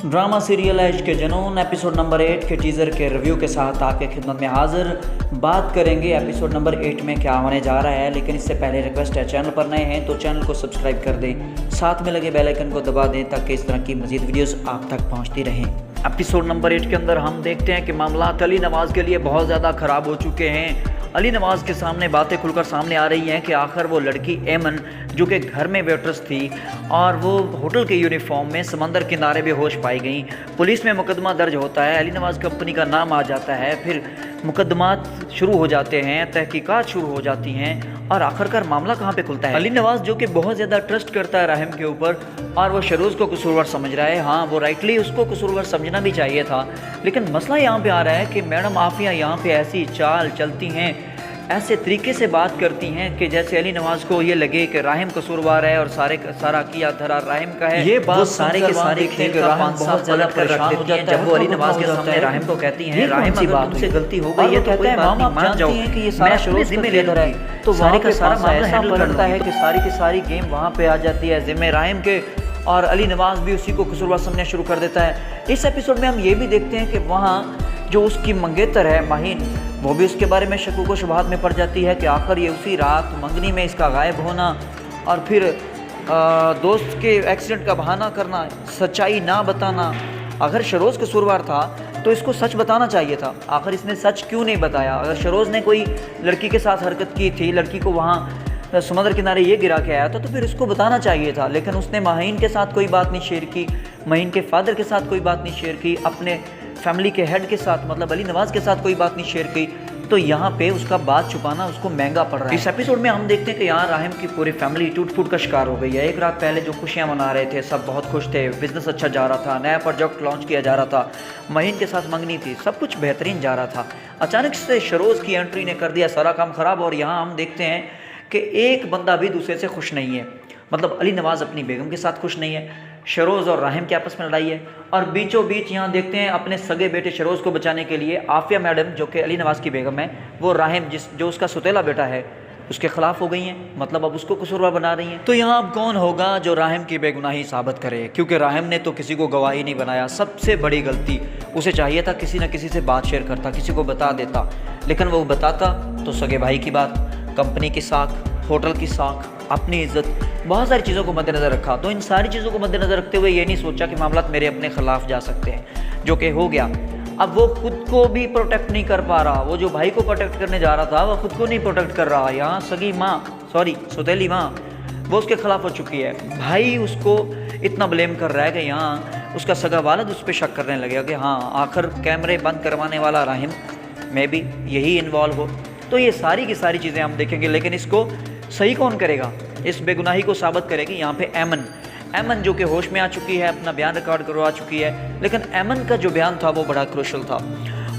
Drama serial है इश्क जुनून एपिसोड नंबर 8 के टीज़र के रिव्यू के साथ आपके खिदमत में हाजिर। बात करेंगे एपिसोड नंबर 8 में क्या होने जा रहा है, लेकिन इससे पहले रिक्वेस्ट है, चैनल पर नए हैं तो चैनल को सब्सक्राइब कर दें, साथ में लगे बेल आइकन को दबा दें ताकि इस तरह की मज़ीद वीडियोस आप तक पहुंचती रहें। एपिसोड नंबर 8 के अंदर हम देखते हैं कि मामला अली नवाज़ के लिए बहुत ज़्यादा ख़राब हो चुके हैं। अली नवाज़ के सामने बातें खुलकर सामने आ रही हैं कि आखिर वो लड़की एमन जो कि घर में वेट्रेस थी और वो होटल के यूनिफॉर्म में समंदर किनारे बेहोश पाई गई। पुलिस में मुकदमा दर्ज होता है, अली नवाज़ कंपनी का नाम आ जाता है, फिर मुकदमात शुरू हो जाते हैं, तहकीकात शुरू हो जाती हैं और आखिरकार मामला कहाँ पे खुलता है। अली नवाज़ जो कि बहुत ज़्यादा ट्रस्ट करता है राहिम के ऊपर और वो शरोज़ को कसूरवार समझ रहा है। हाँ, वो राइटली उसको कसूरवार समझना भी चाहिए था, लेकिन मसला यहाँ पे आ रहा है कि मैडम आफिया यहाँ पे ऐसी चाल चलती हैं, ऐसे तरीके से बात करती हैं कि जैसे अली नवाज़ को ये लगे कि राहिम कसूरवार है और सारा किया धरा राहिम का है। ये बात सारे के सारे खेल का बहुत ज़्यादा परेशान हो जाते हैं जब वो अली नवाज़ के सामने राहिम को कहती हैं, राहिम अगर तुमसे गलती हो गई है तो कोई बात नहीं, मान जाओ कि ये सारा शरोज़ जिम्मे ले रहा है। तो सारे का सारा मामला ऐसा पलटता है कि सारी की सारी गेम वहाँ पे आ जाती है जिम्मे राहिम के और अली नवाज़ भी उसी को कसूरवार समझना शुरू कर देता है। इस एपिसोड में हम ये भी देखते हैं कि वहाँ जो उसकी मंगेतर है माहीन, वो भी उसके बारे में शकूक व शुबहात में पड़ जाती है कि आखिर ये उसी रात मंगनी में इसका गायब होना और फिर दोस्त के एक्सीडेंट का बहाना करना, सच्चाई ना बताना। अगर शरोज़ कसूरवार था तो इसको सच बताना चाहिए था, आखिर इसने सच क्यों नहीं बताया। अगर शरोज़ ने कोई लड़की के साथ हरकत की थी, लड़की को वहाँ समुद्र किनारे ये गिरा के आया था, तो फिर उसको बताना चाहिए था, लेकिन उसने माहीन के साथ कोई बात नहीं शेयर की, माहीन के फादर के साथ कोई बात नहीं शेयर की, अपने फैमिली के हेड के साथ मतलब अली नवाज़ के साथ कोई बात नहीं शेयर की। तो यहाँ पे उसका बात छुपाना उसको महंगा पड़ रहा है। इस एपिसोड में हम देखते हैं कि यहाँ राहिम की पूरी फैमिली टूट फूट का शिकार हो गई है। एक रात पहले जो खुशियाँ मना रहे थे, सब बहुत खुश थे, बिजनेस अच्छा जा रहा था, नया प्रोजेक्ट लॉन्च किया जा रहा था, महीन के साथ मंगनी थी, सब कुछ बेहतरीन जा रहा था। अचानक से शरोज़ की एंट्री ने कर दिया सारा काम ख़राब और यहाँ हम देखते हैं कि एक बंदा भी दूसरे से खुश नहीं है। मतलब अली नवाज़ अपनी बेगम के साथ खुश नहीं है, शरोज़ और राहिम के आपस में लड़ाई है और बीचों बीच यहाँ देखते हैं अपने सगे बेटे शरोज़ को बचाने के लिए आफिया मैडम जो कि अली नवाज़ की बेगम है, वो राहिम जो उसका सुतेला बेटा है उसके ख़िलाफ़ हो गई हैं, मतलब अब उसको कसूरवार बना रही हैं। तो यहाँ अब कौन होगा जो राहिम की बेगुनाही साबित करे, क्योंकि राहिम ने तो किसी को गवाही नहीं बनाया। सबसे बड़ी गलती, उसे चाहिए था किसी न किसी से बात शेयर करता, किसी को बता देता, लेकिन वो बताता तो सगे भाई की बात, कंपनी की साख, होटल की साख, अपनी इज्जत, बहुत सारी चीज़ों को मद्देनज़र रखा। तो इन सारी चीज़ों को मद्देनज़र रखते हुए ये नहीं सोचा कि मामला मेरे अपने ख़िलाफ़ जा सकते हैं, जो कि हो गया। अब वो खुद को भी प्रोटेक्ट नहीं कर पा रहा, वो जो भाई को प्रोटेक्ट करने जा रहा था वो खुद को नहीं प्रोटेक्ट कर रहा। यहाँ सगी माँ, सौतेली माँ, वो उसके ख़िलाफ़ हो चुकी है। भाई उसको इतना ब्लेम कर रहा है कि यहाँ उसका सगा वालिद उस पर शक करने लगेगा कि हाँ आखिर कैमरे बंद करवाने वाला राहिम में भी यही इन्वॉल्व हो। तो ये सारी की सारी चीज़ें हम देखेंगे, लेकिन इसको सही कौन करेगा, इस बेगुनाही को साबित करेगी यहाँ पे एमन जो कि होश में आ चुकी है, अपना बयान रिकॉर्ड करवा चुकी है। लेकिन एमन का जो बयान था वो बड़ा क्रूशल था।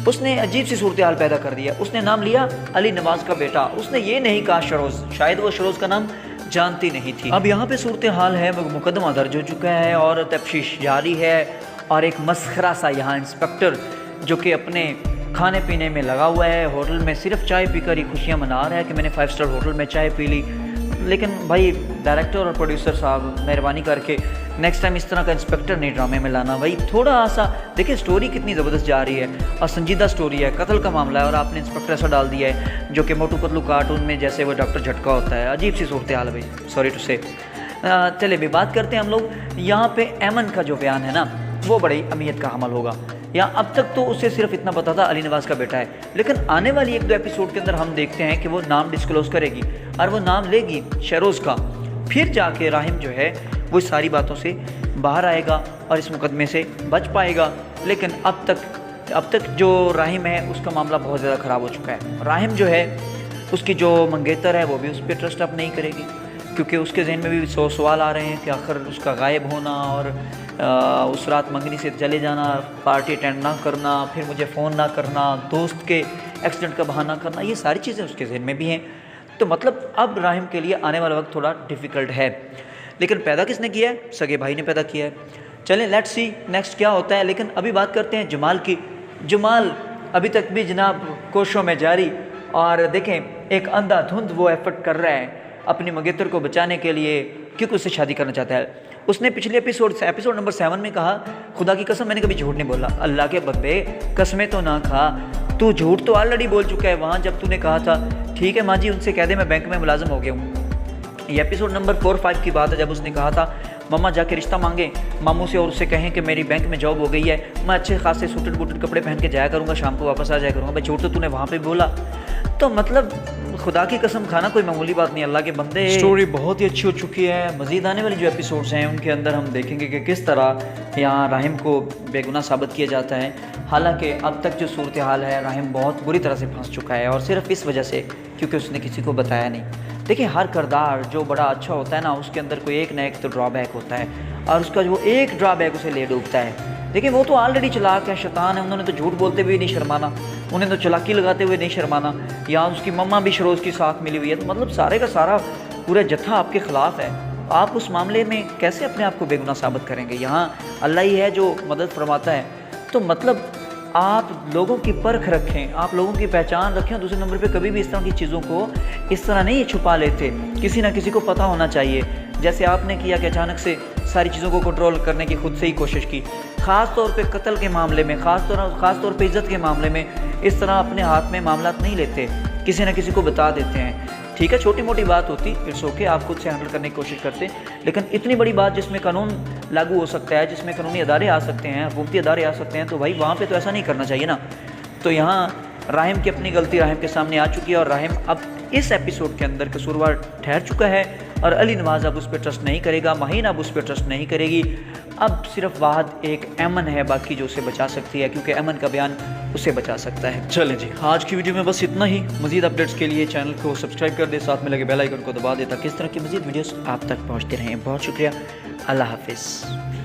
उसने अजीब सी सूरत हाल पैदा कर दिया। उसने नाम लिया अली नवाज़ का बेटा, उसने ये नहीं कहा शरोज़, शायद वो शरोज़ का नाम जानती नहीं थी। अब यहाँ पे सूरत हाल है, वो मुकदमा दर्ज हो चुका है और तफ्तीश जारी है और एक मस्खरा सा यहाँ इंस्पेक्टर जो कि अपने खाने पीने में लगा हुआ है, होटल में सिर्फ चाय पीकर ही खुशियाँ मना रहा है कि मैंने 5 स्टार होटल में चाय पी ली। लेकिन भाई डायरेक्टर और प्रोड्यूसर साहब मेहरबानी करके नेक्स्ट टाइम इस तरह का इंस्पेक्टर नहीं ड्रामे में लाना। भाई थोड़ा सा देखिए, स्टोरी कितनी ज़बरदस्त जा रही है और संजीदा स्टोरी है, कत्ल का मामला है और आपने इंस्पेक्टर ऐसा डाल दिया है जो कि मोटू पतलू कार्टून में जैसे वो डॉक्टर झटका होता है। अजीब सी सूरत हाल है भाई, सॉरी टू से। चले भी बात करते हैं हम लोग यहाँ पे एमन का जो बयान है ना, वो बड़ी अहमियत का हमल होगा। या अब तक तो उसे सिर्फ इतना पता था अली नवाज़ का बेटा है, लेकिन आने वाली 1-2 एपिसोड के अंदर हम देखते हैं कि वो नाम डिस्क्लोज़ करेगी और वो नाम लेगी शरोज़ का। फिर जाके राहिम जो है वो सारी बातों से बाहर आएगा और इस मुकदमे से बच पाएगा। लेकिन अब तक जो राहिम है उसका मामला बहुत ज़्यादा ख़राब हो चुका है। राहिम जो है उसकी जो मंगेतर है वो भी उस पर ट्रस्ट अप नहीं करेगी, क्योंकि उसके जहन में भी 100 सवाल आ रहे हैं कि आखिर उसका गायब होना और उस रात मंगनी से चले जाना, पार्टी अटेंड ना करना, फिर मुझे फ़ोन ना करना, दोस्त के एक्सीडेंट का बहाना करना, ये सारी चीज़ें उसके जहन में भी हैं। तो मतलब अब राहिम के लिए आने वाला वक्त थोड़ा डिफ़िकल्ट है, लेकिन पैदा किसने किया है? सगे भाई ने पैदा किया है। चलें लेट्स सी नेक्स्ट क्या होता है। लेकिन अभी बात करते हैं जमाल की। जमाल अभी तक भी जनाब कोशिशों में जारी, और देखें एक अंधाधुंध वो एफर्ट कर रहा है अपनी मंगेतर को बचाने के लिए, क्योंकि उससे शादी करना चाहता है। उसने पिछले एपिसोड नंबर 7 में कहा, खुदा की कसम मैंने कभी झूठ नहीं बोला। अल्लाह के बंदे कसमें तो ना खा, तू झूठ तो ऑलरेडी बोल चुका है वहाँ जब तूने कहा था ठीक है माँ जी उनसे कह दे मैं बैंक में मुलाजिम हो गया हूँ। ये एपिसोड नंबर 4-5 की बात है जब उसने कहा था मम्मा जाके रिश्ता मांगे मामू से और उससे कहें कि मेरी बैंक में जॉब हो गई है, मैं अच्छे खासे सूटेड बूटेड कपड़े पहन के जाया करूँगा, शाम को वापस आ जाया करूँगा। भाई झूठ तो तूने वहाँ पे बोला। तो मतलब खुदा की कसम खाना कोई मामूली बात नहीं। अल्लाह के बंदे, स्टोरी बहुत ही अच्छी हो चुकी है। मज़ीद आने वाली जो एपिसोड्स हैं उनके अंदर हम देखेंगे कि किस तरह यहाँ राहिम को बेगुनाह साबित किया जाता है। हालांकि अब तक जो सूरत हाल है, राहिम बहुत बुरी तरह से फंस चुका है और सिर्फ इस वजह से क्योंकि उसने किसी को बताया नहीं। देखिए हर किरदार जो बड़ा अच्छा होता है ना, उसके अंदर कोई एक ना एक तो ड्रॉबैक होता है और उसका जो एक ड्रॉबैक उसे ले डूबता है। देखिए वो तो ऑलरेडी चालाक है, शैतान है, उन्होंने तो झूठ बोलते हुए नहीं शर्माना, उन्हें तो चालाकी लगाते हुए नहीं शर्माना। या उसकी मम्मा भी शरोज़ के साथ मिली हुई है, तो मतलब सारे का सारा पूरा जत्था आपके ख़िलाफ़ है। आप उस मामले में कैसे अपने आप को बेगुनाह साबित करेंगे? यहाँ अल्लाह ही है जो मदद फरमाता है। तो मतलब आप लोगों की परख रखें, आप लोगों की पहचान रखें। दूसरे नंबर पे कभी भी इस तरह की चीज़ों को इस तरह नहीं छुपा लेते, किसी ना किसी को पता होना चाहिए। जैसे आपने किया कि अचानक से सारी चीज़ों को कंट्रोल करने की खुद से ही कोशिश की, ख़ास तौर पे कत्ल के मामले में, ख़ास तौर पे इज़्ज़त के मामले में इस तरह अपने हाथ में मामलात नहीं लेते, किसी न किसी को बता देते हैं। ठीक है, छोटी मोटी बात होती, इट्स ओके, आप खुद से हैंडल करने की कोशिश करते, लेकिन इतनी बड़ी बात जिसमें कानून लागू हो सकता है, जिसमें कानूनी अदारे आ सकते हैं, हुकूमती अदारे आ सकते हैं, तो भाई वहाँ पे तो ऐसा नहीं करना चाहिए ना। तो यहाँ राहिम की अपनी गलती राहिम के सामने आ चुकी है और राहिम अब इस एपिसोड के अंदर कसूरवार ठहर चुका है और अली नवाज़ अब उस पर ट्रस्ट नहीं करेगा, महीन अब उस पर ट्रस्ट नहीं करेगी। अब सिर्फ वाहद एक एमन है बाकी जो उसे बचा सकती है, क्योंकि एमन का बयान उसे बचा सकता है। चलें जी, आज की वीडियो में बस इतना ही। मज़ीद अपडेट्स के लिए चैनल को सब्सक्राइब कर दे, साथ में लगे बेल आइकन को दबा दे ताकि इस तरह की मज़ीद वीडियोस आप तक पहुंचते रहें। बहुत शुक्रिया, अल्लाह हाफिज़।